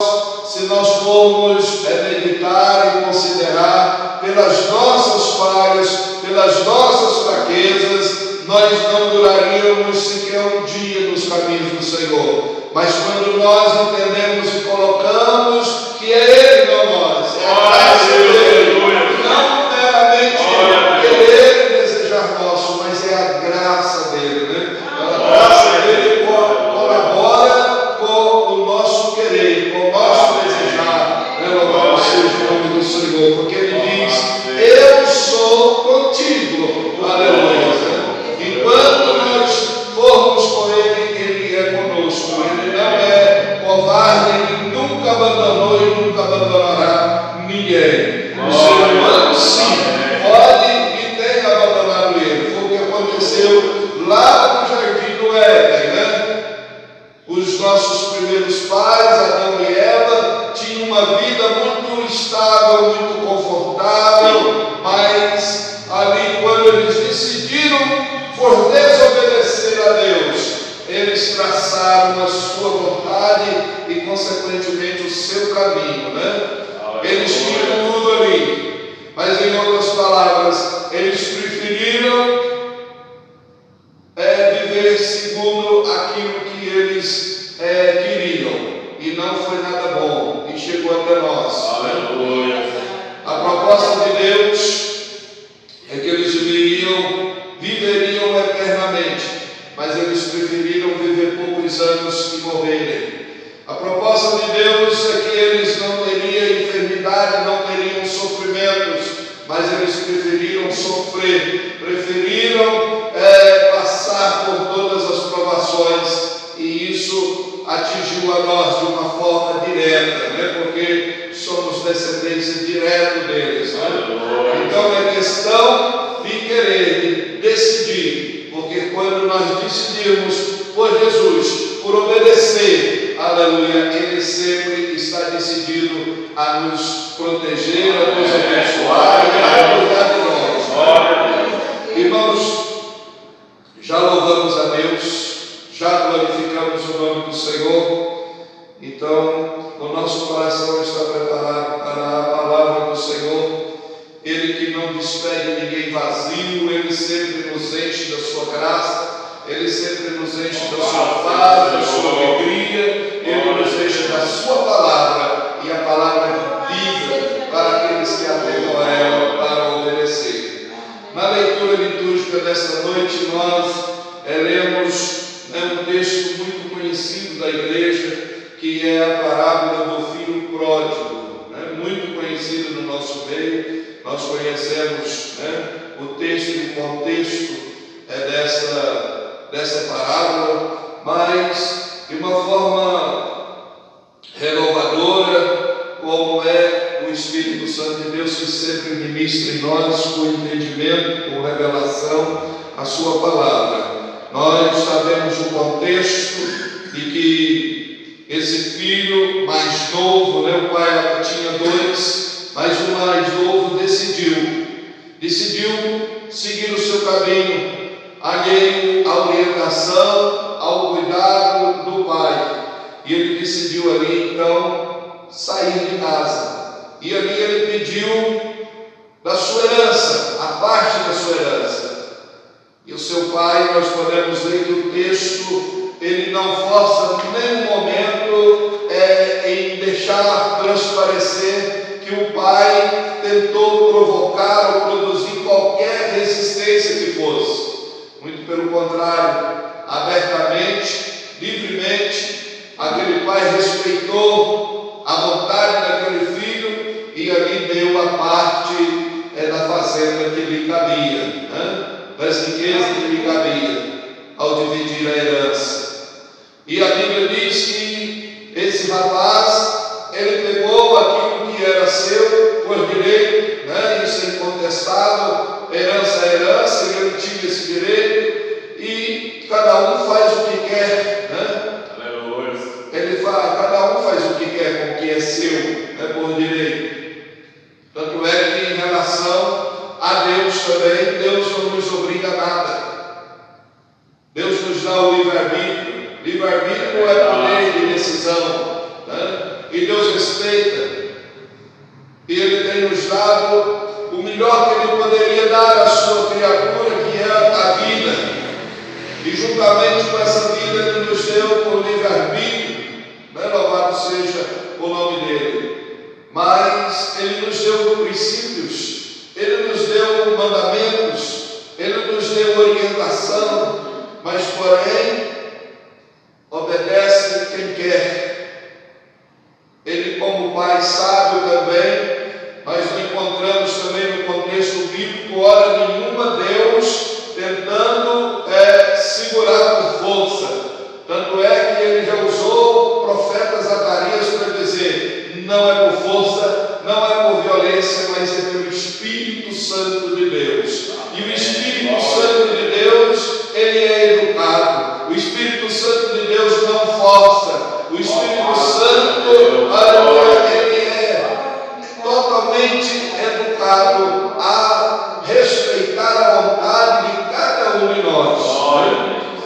se nós formos meditar e considerar pelas nossas falhas, pelas nossas fraquezas, nós não duraríamos sequer um dia nos caminhos do Senhor. Mas quando nós entendemos e colocamos que é Ele, não nós, é a graça dele, não meramente querer e desejar nosso, mas é a graça dele, né? A graça dele colabora com o nosso querer, com o nosso desejar, né? Louvado seja o nome do Senhor, porque Ele diz: eu sou contigo, aleluia. Enquanto nós formos com Ele, Ele é conosco. Ele não é covarde, Ele nunca abandonou e nunca abandonará ninguém. O ser humano, sim, pode e tem abandonado Ele. Foi o que aconteceu lá no Jardim do Éden, né? Os nossos primeiros pais, Adão e Eva, tinham uma vida muito estável, muito confortável, mas ali, quando eles decidiram por desobedecer a Deus, eles traçaram a sua vontade e, consequentemente, o seu caminho, né? Eles tinham tudo ali, mas, em outras palavras, eles preferiram viver segundo aquilo que eles queriam, e não foi nada bom, e chegou até nós. Aleluia. A proposta de Deus é que eles viveriam eternamente, mas eles preferiram viver poucos anos e morrerem. A proposta de Deus é que eles não teriam enfermidade, não teriam sofrimentos, mas eles preferiram sofrer, preferiram passar por todas as provações, e isso atingiu a nós de uma forma direta, né? Porque somos descendência direta deles, né? Então é questão de querer, de decidir, porque quando nós decidirmos por Jesus, por obedecer, aleluia, Ele sempre está decidido a nos proteger, a nos abençoar e a cuidar de nós. Irmãos, já louvamos a Deus, já glorificamos o nome do Senhor, então o nosso coração está preparado para a palavra do Senhor. Ele que não despede ninguém vazio, Ele sempre nos enche da sua graça, Ele sempre nos enche da sua paz, da sua alegria, Ele nos enche da sua palavra, e a palavra é viva para aqueles que atendam a ela para obedecer. Na leitura litúrgica desta noite, nós lemos um texto muito conhecido da igreja, que é a parábola do filho pródigo, muito conhecido no nosso meio. Nós conhecemos o texto e o contexto dessa parábola, mas de uma forma renovadora, como é o Espírito Santo de Deus, que sempre ministra em nós com entendimento, com revelação, a sua palavra. Nós sabemos o contexto de que esse filho mais novo, o pai tinha dois, mas o mais novo decidiu seguir o seu caminho, alheio à orientação, ao cuidado do pai. E ele decidiu ali, então, sair de casa. E ali ele pediu da sua herança, a parte da sua herança. E o seu pai, nós podemos ler que o texto, ele não força em nenhum momento em deixar transparecer que o pai tentou provocar ou produzir qualquer resistência que fosse. Muito pelo contrário, abertamente, livremente, aquele pai respeitou a vontade daquele filho e ali deu a parte da fazenda que lhe cabia, das riquezas que lhe cabia, ao dividir a herança. E a Bíblia diz que esse rapaz, ele pegou aquilo que era seu por direito, isso é incontestável, herança é herança, ele tinha esse direito, e cada um faz o que quer, cada um faz o que quer com o que é seu, por direito. Tanto é que, em relação a Deus também, Deus não nos obriga a nada. Deus nos dá o livre-arbítrio. Livre-arbítrio é poder de decisão, E Deus Deus respeita. E Ele tem nos dado o melhor que Ele poderia dar à sua criatura, que é a vida. E juntamente com essa vida Ele nos deu por livre-arbítrio, louvado seja o nome dEle. Mas Ele nos deu princípios, Ele nos deu mandamentos, Ele nos deu orientação, mas porém obedece quem quer. Ele, como Pai sábio também, nós o encontramos também no contexto bíblico, hora nenhuma Deus tentando segurar por força. Tanto é que Ele já usou o profeta Zacarias para dizer: não é por força, não é por violência, mas é pelo Espírito Santo de Deus. E o Espírito Santo de Deus, ele é educado. O Espírito Santo de Deus não força. O Espírito Santo, aleluia, ele é totalmente educado a respeitar a vontade de cada um de nós.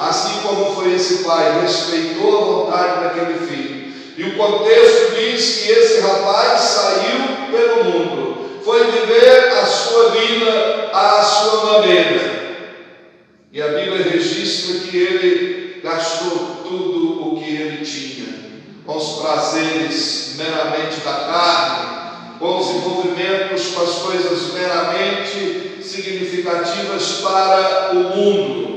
Assim como foi esse pai, respeitou a vontade daquele filho. E o contexto diz que esse rapaz saiu pelo mundo, foi viver a sua vida à sua maneira. E a Bíblia registra que ele gastou tudo o que ele tinha, com os prazeres meramente da carne, com os envolvimentos com as coisas meramente significativas para o mundo.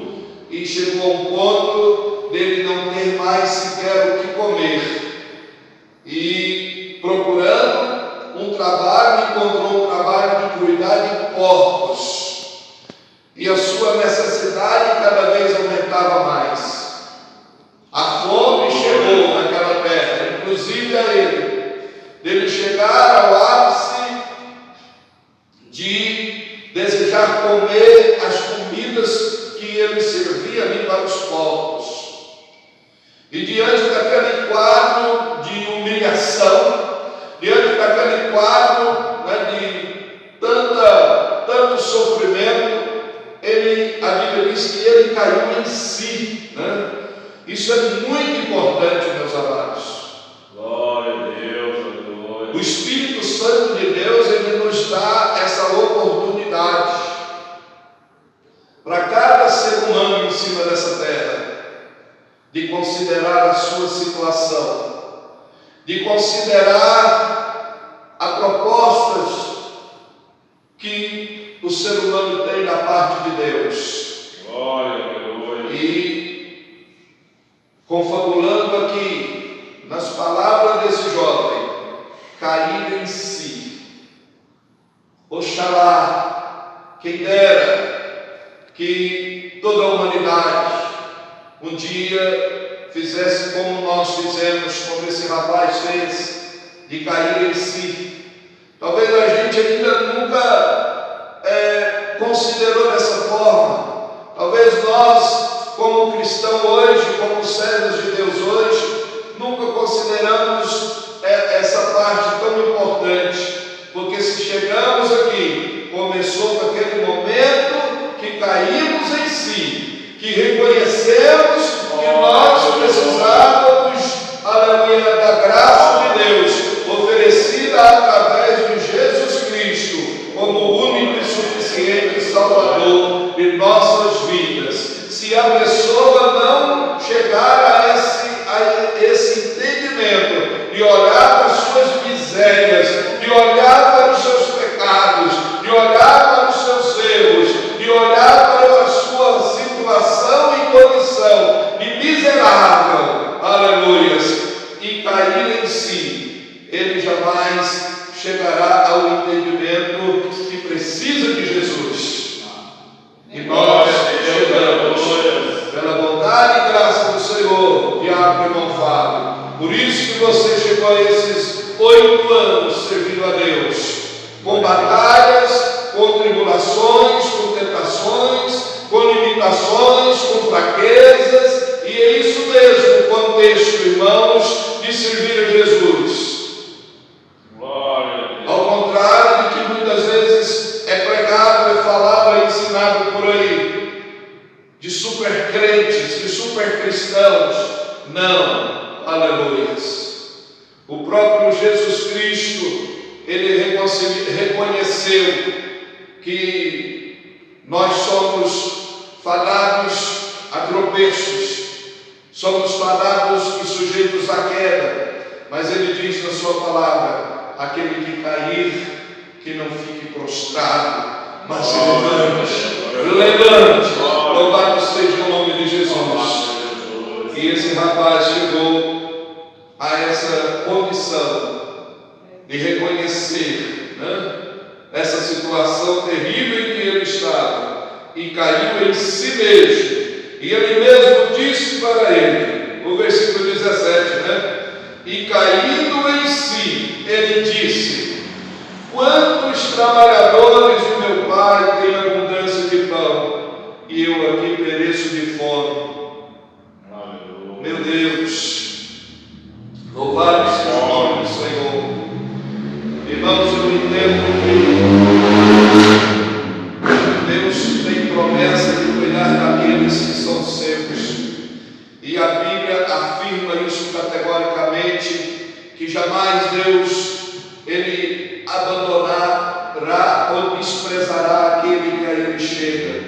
E chegou a um ponto dele não ter mais sequer o que comer. E procurando um trabalho, encontrou um trabalho de cuidar de porcos. E a sua necessidade cada vez aumentava mais. A fome chegou naquela terra, inclusive a dele chegar ao ápice de desejar comer as comidas que ele servia ali para os porcos. E diante daquele quadro de humilhação, diante daquele quadro de tanto sofrimento, a Bíblia diz que ele caiu em si. Isso é muito importante, meus amados. Glória a Deus, glória. O Espírito Santo de Deus, ele nos dá essa oportunidade para cada ser humano em cima dessa terra, de considerar a sua situação, de considerar as propostas que o ser humano tem da parte de Deus. Glória, glória. E confabulando aqui nas palavras desse jovem, cair em si. Oxalá, quem dera que toda a humanidade um dia fizesse como nós fizemos, como esse rapaz fez, de cair em si. Talvez a gente ainda nunca considerou dessa forma. Talvez nós, como cristão hoje, como servos de Deus hoje, nunca consideramos essa parte tão importante. Porque se chegamos aqui, começou com aquele momento que caímos em si, que reconhecemos que nós precisávamos, aleluia, da graça de Deus, oferecida através de Jesus Cristo, como o único e suficiente Salvador de nossas vidas. Se a pessoa não chegar a esse entendimento, de olhar para as suas misérias, de olhar para os seus pecados, de olhar para os seus erros, de olhar para a sua situação e condição de miserável, aleluias, e cair em si, ele jamais chegará ao entendimento que precisa de Jesus. E nós chegamos pela bondade e graça do Senhor, diabo irmão Fábio. Por isso que você chegou a esses 8 anos servindo a Deus, com batalhas, com tribulações, com tentações, com limitações, com fraquezas, e é isso mesmo o contexto, irmãos, de servir a Jesus. Ao contrário de que muitas vezes é pregado, é falado, é ensinado por aí, de super crentes, de super cristãos. Não, aleluias. O próprio Jesus Jesus Cristo, ele reconheceu que nós somos fadados a tropeços, somos fadados e sujeitos à queda, mas ele diz na sua palavra: aquele que cair, que não fique prostrado, mas se levante. Louvado seja o nome de Jesus. E esse rapaz chegou a essa condição de reconhecer, essa situação terrível em que ele estava, e caiu em si mesmo. E ele mesmo disse para ele, o versículo 17, e caindo em si, ele disse: quantos trabalhadores de meu pai têm abundância de pão, e eu aqui pereço de fome. Aleluia. Meu Deus, louvado seja o nome do Senhor. Irmãos, eu entendo que Deus tem promessa de cuidar daqueles que são seus, e a Bíblia afirma isso categoricamente, que jamais Deus ele abandonará ou desprezará aquele que a ele chega.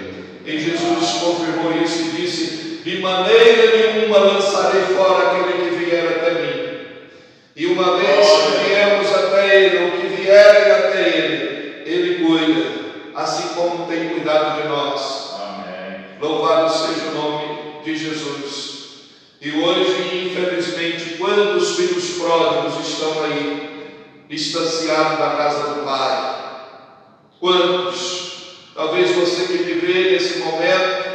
E Jesus confirmou isso e disse: de maneira nenhuma lançarei fora aquele que vier até mim. E uma vez que viemos até ele, ou que vierem até ele, ele cuida, assim como tem cuidado de nós. Amém. Louvado seja o nome de Jesus. E hoje, infelizmente, quantos filhos pródigos estão aí, distanciados da casa do Pai? Quantos? Talvez você que me vê nesse momento,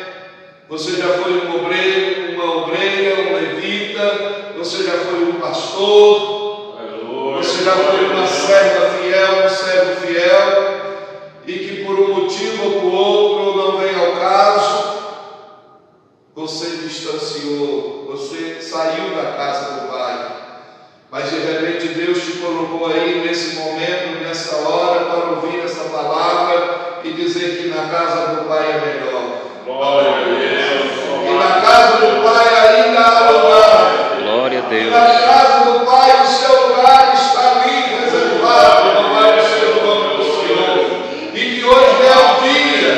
você já foi um obreiro, uma obreira, um levita, você já foi um pastor, você já foi uma serva fiel, um servo fiel, e que por um motivo ou por outro não vem ao caso, você distanciou, você saiu da casa do Pai. Mas de repente Deus te colocou aí nesse momento, nessa hora, para ouvir essa palavra e dizer que na casa do Pai é melhor. Glória a Deus. E na casa do Pai ainda há lugar. Glória a Deus. E na casa do Pai o seu lugar está ali reservado. Louvado seja o nome do Senhor. E que hoje é o dia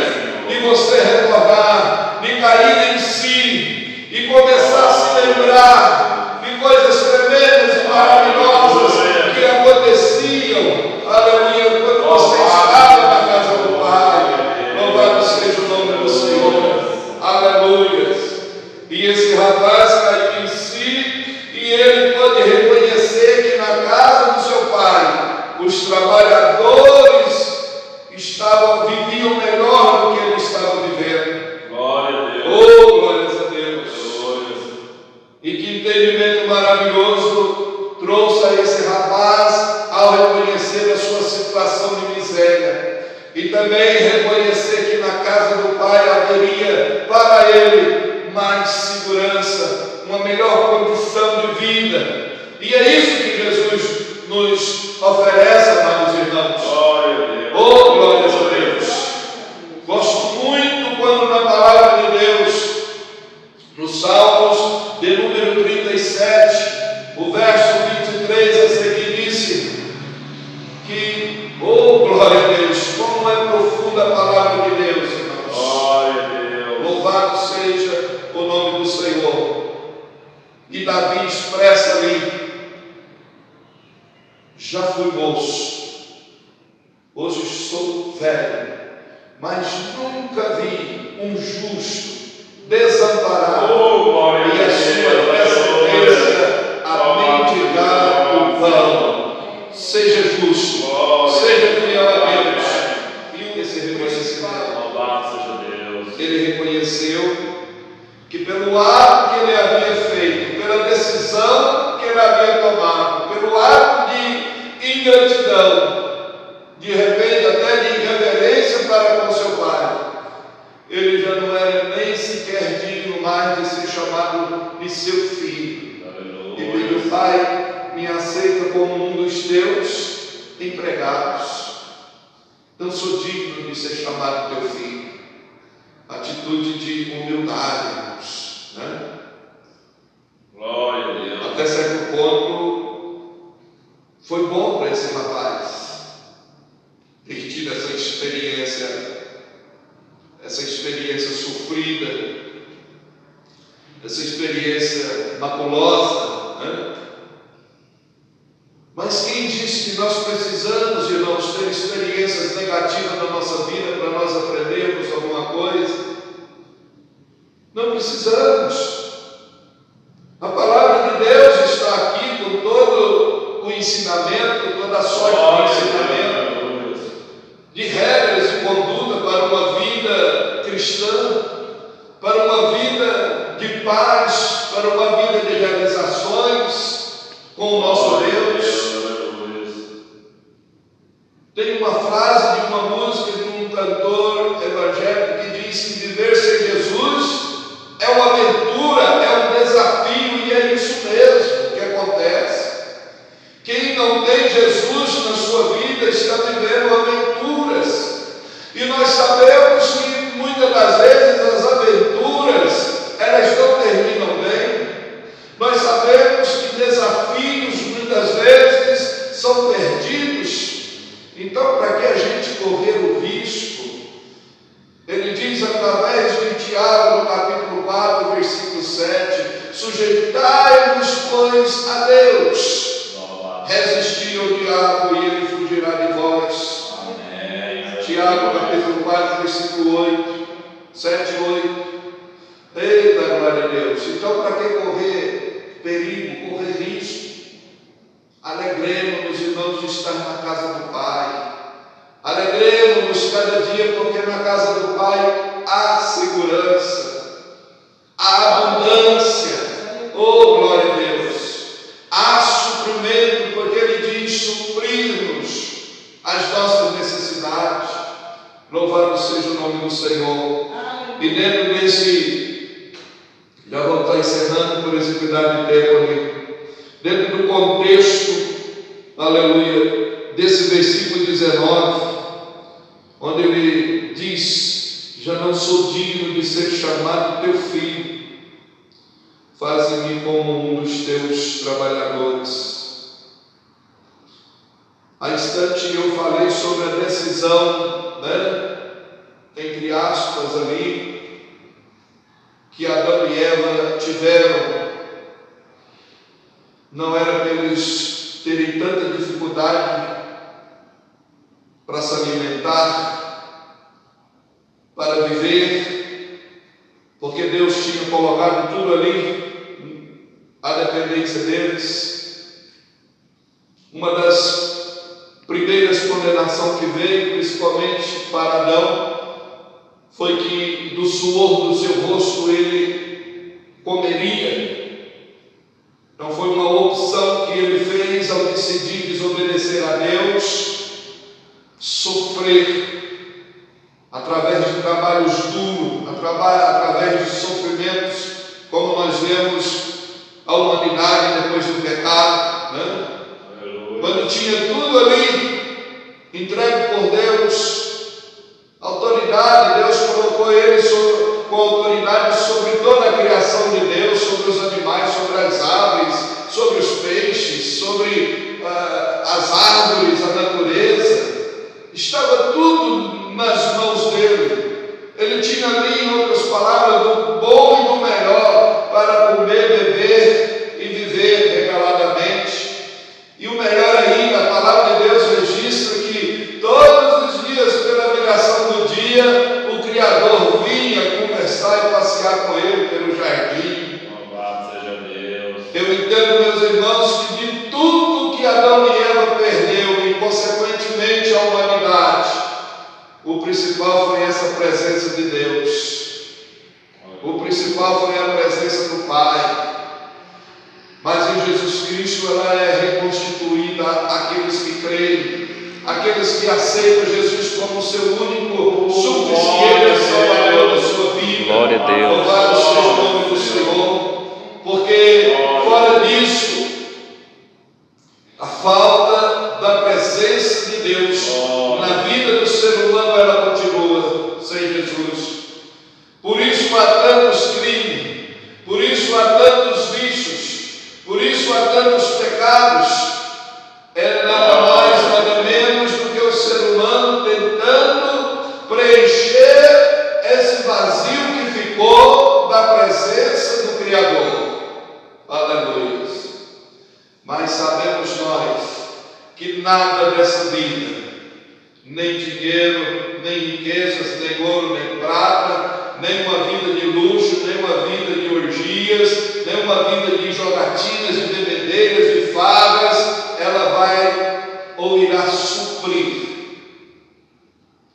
de você recordar, de cair em si e começar a se lembrar de coisas tremendas e maravilhosas que aconteciam, aleluia, quando você estava na casa do Pai. Louvado seja o nome do Senhor, aleluia. E esse rapaz caiu em si e ele pôde reconhecer que na casa do seu pai os trabalhadores viviam melhor do que ele estava vivendo. Glória a Deus. Oh, glórias a Deus. E que entendimento maravilhoso trouxe a esse rapaz ao reconhecer a sua situação de miséria, e também reconhecer que na casa do Pai haveria para ele mais segurança, uma melhor condição de vida. E é isso que Jesus nos oferece, amados irmãos. Glória a Deus. Oh, glórias a Deus. Gosto muito quando na palavra de Deus, nos Salmos de número 37, o verso 23 a seguir disse que, oh glória a Deus, como é profunda a palavra de Deus, irmãos. Glória a Deus. Louvado seja o nome do Senhor. E Davi expressa ali: já fui moço, hoje sou velho, mas nunca vi um justo desamparado, e a sua descendência a mendigar o pão. Seja justo, seja fiel a Deus. E esse reconhecimento, ele reconheceu que pelo ato que ele havia feito, pela decisão que ele havia tomado, pelo ato de ingratidão, de repente até de irreverência para com seu pai, ele já não era nem sequer digno mais de ser chamado de seu filho. Aleluia. E pediu: Pai, me aceita como um dos teus empregados. Não sou digno de ser chamado teu filho. Atitude de humildade, irmãos, Glória a Deus. Até certo ponto foi bom para esse rapaz ter tido essa experiência sofrida, essa experiência maculosa, né? Mas quem disse que nós precisamos, irmãos, ter experiências negativas na nossa vida para nós aprendermos alguma coisa? Não precisamos. A palavra de Deus está aqui com todo o ensinamento, toda a sorte de ensinamento, de regras e conduta para uma vida cristã, para uma vida de paz, para uma vida de realizações com o nosso Deus. Tem uma frase de uma música de um cantor evangélico que diz que viver sem Jesus é uma aventura, é um desafio, e é isso mesmo que acontece. Quem não tem Jesus na sua vida está vivendo aventuras, e nós sabemos que muitas das vezes as aventuras elas não terminam bem. Nós sabemos que desafios muitas vezes são perdidos. Então, para que a gente correr o risco? Ele diz através de Tiago, no capítulo 4, versículo 7, sujeitai-vos, pois, a Deus, resisti ao diabo e ele fugirá de vós. Amém. Tiago, capítulo 4, versículo 8, 7 e 8. Eita, glória a Deus. Então, para que correr perigo, correr risco? Alegremos-nos, irmãos, de estar na casa do Pai. Alegremos-nos cada dia, porque na casa do Pai há segurança, há abundância. Oh, glória a Deus! Há suprimento, porque Ele diz suprir-nos as nossas necessidades. Louvado seja o nome do Senhor. E dentro desse, já vou estar encerrando por exiguidade de tempo ali, dentro do contexto, aleluia, desse versículo 19, onde ele diz: já não sou digno de ser chamado teu filho, faze-me como um dos teus trabalhadores. Há instante eu falei sobre a decisão, né, entre aspas ali, que Adão e Eva tiveram. Não era para eles terem tanta dificuldade para se alimentar, para viver, porque Deus tinha colocado tudo ali, a dependência deles. Uma das primeiras condenações que veio, principalmente para Adão, foi que do suor do seu rosto ele comeria. Não foi uma opção que ele fez ao decidir desobedecer a Deus, sofrer através de trabalhos duros, através de sofrimentos, como nós vemos a humanidade depois do pecado, né? Quando tinha tudo ali entregue por Deus, autoridade, Deus colocou ele com autoridade sobre toda a criação de Deus, sobre os animais, sobre as aves, sobre os peixes, sobre as árvores, a natureza. Estava tudo nas mãos dele. Ele tinha ali, em outras palavras, do bom e do melhor para comer, beber e viver regaladamente. E o melhor ainda, a palavra de Deus registra que todos os dias, pela viração do dia, o Criador vinha conversar e passear com ele pelo jardim. Louvado seja Deus. Eu entendo, meus irmãos, que de tudo que Adão e Eva perdeu e consequentemente a humanidade, o principal foi essa presença de Deus. O principal foi a presença do Pai. Mas em Jesus Cristo ela é reconstituída àqueles que creem, aqueles que aceitam Jesus como seu único, suficiente Salvador da sua vida. Glória a Deus. Louvado seja o nome do Senhor, porque fora disso, a falta da presença de Deus na vida do ser humano, ela continua sem Jesus. Por isso há tantos crimes, por isso há tantos vícios, por isso há tantos pecados. Na que nada dessa vida, nem dinheiro, nem riquezas, nem ouro, nem prata, nem uma vida de luxo, nem uma vida de orgias, nem uma vida de jogatinas, de bebedeiras, de farras, ela vai ou irá suprir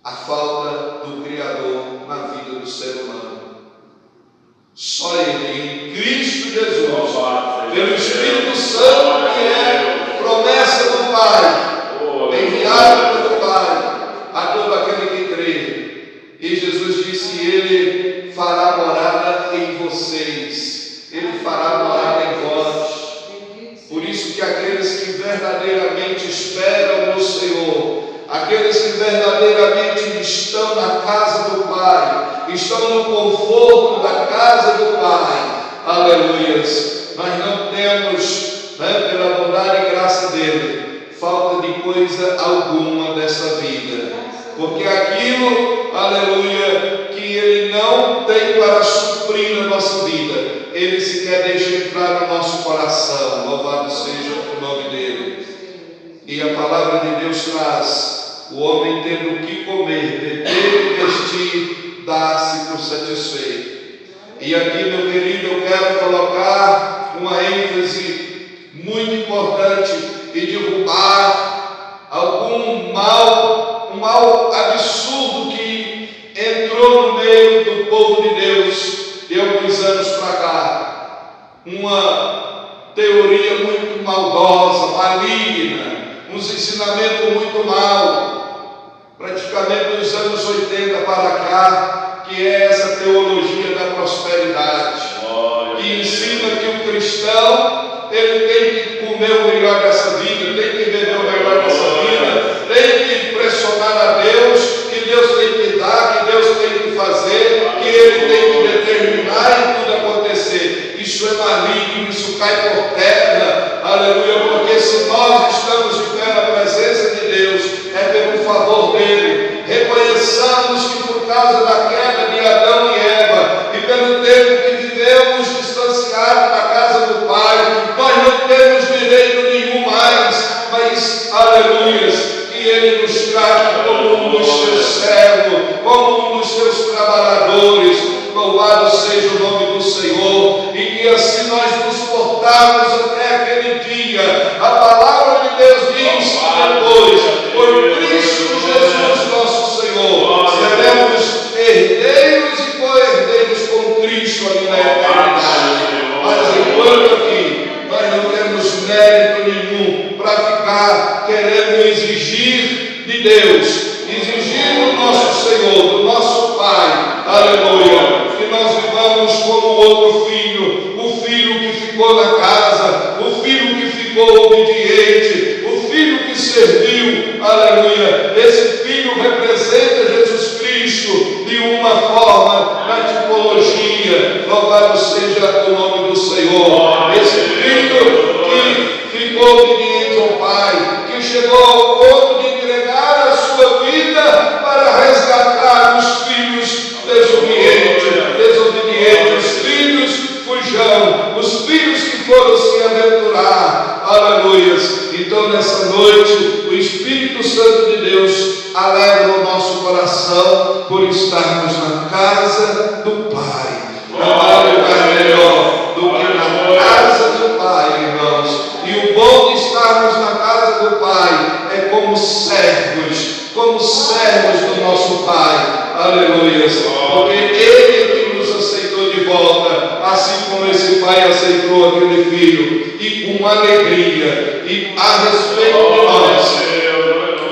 a falta do Criador na vida do ser humano. Só Ele, em Cristo Jesus, pelo Espírito Santo, que é promessa do Pai, enviado pelo Pai a todo aquele que crê. E Jesus disse: Ele fará morada em vocês, Ele fará morada em vós. Por isso que aqueles que verdadeiramente esperam no Senhor, aqueles que verdadeiramente estão na casa do Pai, estão no conforto da casa do Pai, aleluias, nós não temos, pela bondade e graça dele, falta de coisa alguma dessa vida, porque aquilo, aleluia, que Ele não tem para suprir a nossa vida, Ele sequer deixa entrar no nosso coração. Louvado seja o nome dele. E a palavra de Deus traz: o homem tendo o que comer, beber e vestir, dá-se por satisfeito. E aqui, meu querido, eu quero colocar uma ênfase muito importante e derrubar algum mal, um mal absurdo que entrou no meio do povo de Deus de alguns anos para cá. Uma teoria muito maldosa, maligna, uns ensinamentos muito mal, praticamente dos anos 80 para cá, que é essa teologia da prosperidade, que ensina que o cristão, ele tem que comer o melhor dessa vida, tem que beber o melhor dessa vida, tem que impressionar a Deus, que Deus tem que dar, que Deus tem que fazer, que Ele tem que determinar e tudo acontecer. Isso é maligno, isso cai por terra, aleluia, porque se nós estamos de pé na presença de Deus, é pelo favor dele. Reconheçamos que por causa da queda de Adão e Eva, e pelo tempo que vivemos distanciados da casa do Pai, nós não temos direito nenhum mais, mas, aleluia, que Ele nos trate como um dos seus servos, como um dos seus trabalhadores. Louvado seja o nome do Senhor, e que assim nós nos portarmos até aquele dia. A palavra de Deus diz que depois, por Cristo Jesus nosso Senhor, seremos herdeiros e co-herdeiros com Cristo ali na eternidade. Mas enquanto aqui nós não temos mérito nenhum para ficar querendo exigir de Deus, exigir do nosso Senhor, do nosso Pai, aleluia, que nós vivamos como outro filho, o filho que ficou na casa, o filho que ficou obediente, o filho que serviu, aleluia. Esse filho representa Jesus Cristo de uma forma, na tipologia. Louvado seja o nome do Senhor. Esse filho que ficou obediente ao Pai, que chegou ao ponto de entregar a sua vida para resgatar os filhos desobedientes, os filhos fujão, os filhos que foram se aventurar, aleluia. Então nessa noite o Espírito Santo de Deus alegra o nosso coração por estarmos na casa do Pai. Não há lugar melhor do que na casa do Pai, irmãos. E o bom de estarmos na casa do Pai é como servos do nosso Pai, aleluia, porque Ele que nos aceitou de volta, assim como esse Pai aceitou aquele filho, e com alegria, e a respeito de nós,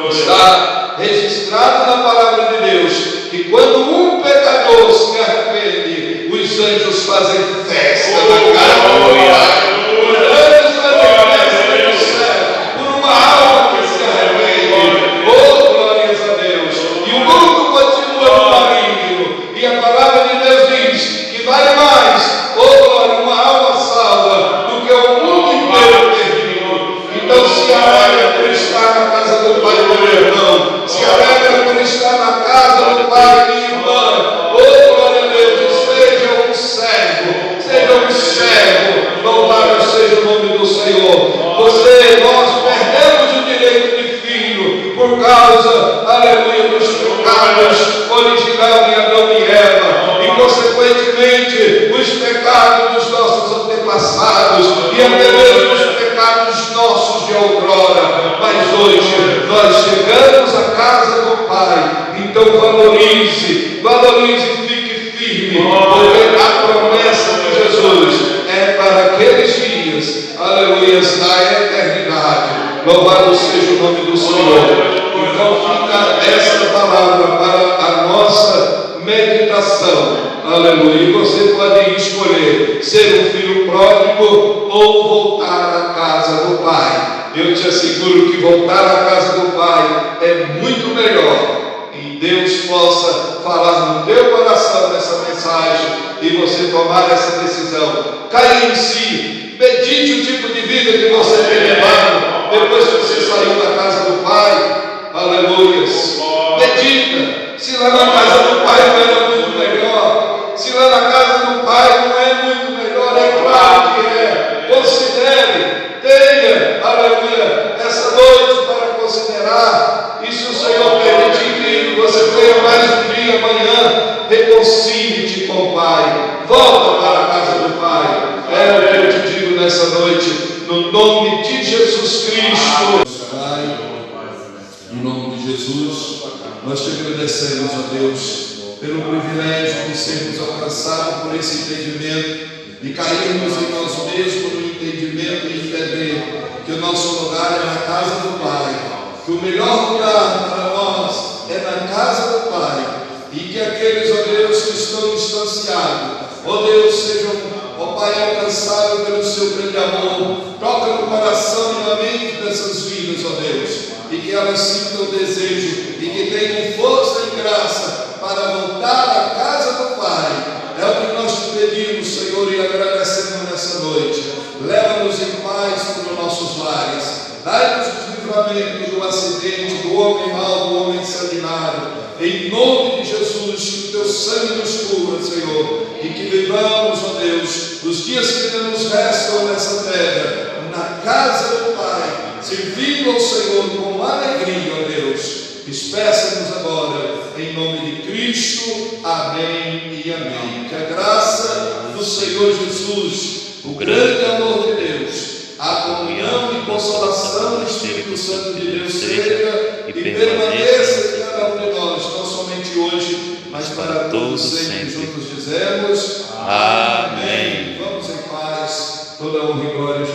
está registrado na palavra de Deus, que quando um pecador se arrepende, os anjos fazem festa na casa do Pai. Os anjos fazem festa no céu, por uma alma que se arrepende. Oh, glórias a Deus. E o mundo continua no maligno, e a palavra de Deus diz que vale mais, oh glória, uma alma salva do que o mundo inteiro perdido. Então se alegra por isso coração. Aleluia. E você pode escolher ser um filho pródigo ou voltar à casa do Pai. Eu te asseguro que voltar à casa do Pai é muito melhor. E Deus possa falar no teu coração nessa mensagem e você tomar essa decisão. Caia em si, medite o tipo de vida que você tem levado depois que você saiu da casa do Pai. Aleluias. Medita se lá na casa do Pai não era muito melhor, se lá na casa do Pai não é muito melhor. É claro que é. Considere, tenha, aleluia, essa noite para considerar. E se o Senhor permitir que você tenha mais um dia amanhã, reconcilie-te com o Pai, volta para a casa do Pai. É o que eu te digo nessa noite, no nome de Jesus Cristo. Pai, em nome de Jesus, nós te agradecemos, ó Deus, pelo privilégio de sermos alcançados por esse entendimento, de cairmos em nós mesmos no entendimento e entender que o nosso lugar é na casa do Pai, que o melhor lugar para nós é na casa do Pai, e que aqueles, ó Deus, que estão distanciados, ó Deus, sejam, ó Pai, alcançados pelo seu grande amor. Toca no coração e na mente dessas vidas, ó Deus, e que elas sintam o desejo e que tenham força e graça para voltar à casa do Pai. É o que nós te pedimos, Senhor, e agradecemos nessa noite. Leva-nos em paz para os nossos lares. Dai-nos o livramento do acidente, do homem mau, do homem sanguinário. Em nome de Jesus, que o teu sangue nos cubra, Senhor, e que vivamos, ó Deus, os dias que ainda nos restam nessa terra, na casa do Pai, servindo ao Senhor com alegria, ó Deus. Despeça-nos agora, em nome de Cristo. Amém e amém. Que a graça do Senhor Jesus, o grande amor de Deus, a comunhão e consolação do Espírito Santo de Deus seja e permaneça em cada um de nós, não somente hoje, mas para todos sempre. Juntos dizemos amém. Vamos em paz, toda honra e glória.